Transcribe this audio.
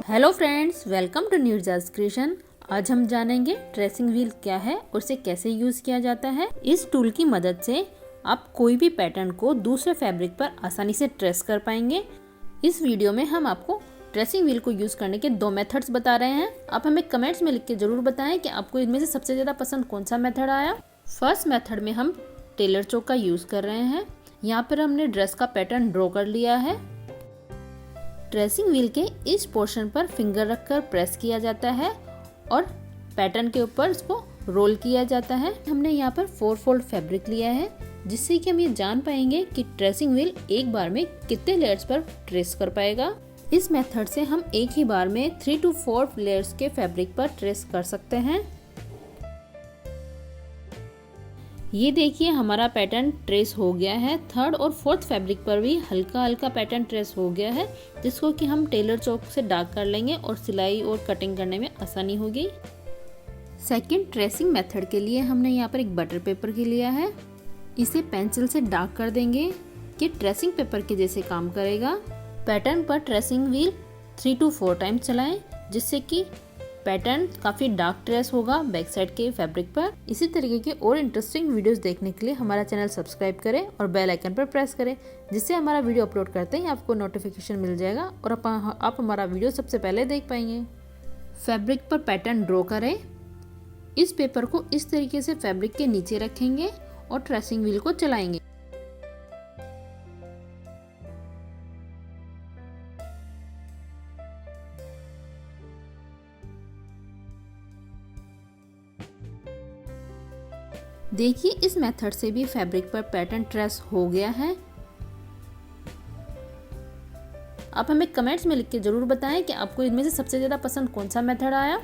Hello friends, welcome to न्यूजाज creation. आज हम जानेंगे ट्रेसिंग व्हील क्या है और इसे कैसे यूज किया जाता है। इस टूल की मदद से आप कोई भी पैटर्न को दूसरे फैब्रिक पर आसानी से ट्रेस कर पाएंगे। इस वीडियो में हम आपको ट्रेसिंग व्हील को यूज करने के 2 मेथड्स बता रहे हैं। आप हमें कमेंट्स में लिख के जरूर बताएं कि आपको इनमें से सबसे ज्यादा पसंद कौन सा मेथड आया। फर्स्ट मेथड में हम टेलर चौक का यूज कर रहे हैं। यहाँ पर हमने ड्रेस का पैटर्न ड्रॉ कर लिया है। ट्रेसिंग व्हील के इस पोर्शन पर फिंगर रखकर प्रेस किया जाता है और पैटर्न के ऊपर इसको रोल किया जाता है। हमने यहाँ पर 4 फोल्ड फैब्रिक लिया है, जिससे कि हम ये जान पाएंगे कि ट्रेसिंग व्हील एक बार में कितने लेयर्स पर ट्रेस कर पाएगा। इस मेथड से हम एक ही बार में 3 to 4 लेयर्स के फैब्रिक पर ट्रेस कर सकते हैं। ये देखिए, हमारा पैटर्न ट्रेस हो गया है। 3rd और 4th फैब्रिक पर भी हल्का हल्का पैटर्न ट्रेस हो गया है, जिसको कि हम टेलर चौक से डार्क कर लेंगे और सिलाई और कटिंग करने में आसानी होगी। सेकंड ट्रेसिंग मेथड के लिए हमने यहाँ पर एक बटर पेपर के लिया है। इसे पेंसिल से डार्क कर देंगे कि ट्रेसिंग पेपर के जैसे काम करेगा। पैटर्न पर ट्रेसिंग व्हील 3 to 4 टाइम्स चलाएं, जिससे कि पैटर्न काफी डार्क ट्रेस होगा बैक साइड के फैब्रिक पर। इसी तरीके के और इंटरेस्टिंग वीडियोस देखने के लिए हमारा चैनल सब्सक्राइब करें और बेल आइकन पर प्रेस करें, जिससे हमारा वीडियो अपलोड करते ही आपको नोटिफिकेशन मिल जाएगा और आप हमारा वीडियो सबसे पहले देख पाएंगे। फैब्रिक पर पैटर्न ड्रॉ करें। इस पेपर को इस तरीके से फैब्रिक के नीचे रखेंगे और ट्रेसिंग व्हील को चलाएंगे। देखिए, इस मेथड से भी फैब्रिक पर पैटर्न ट्रेस हो गया है। आप हमें कमेंट्स में लिख के जरूर बताएं कि आपको इनमें से सबसे ज्यादा पसंद कौन सा मेथड आया।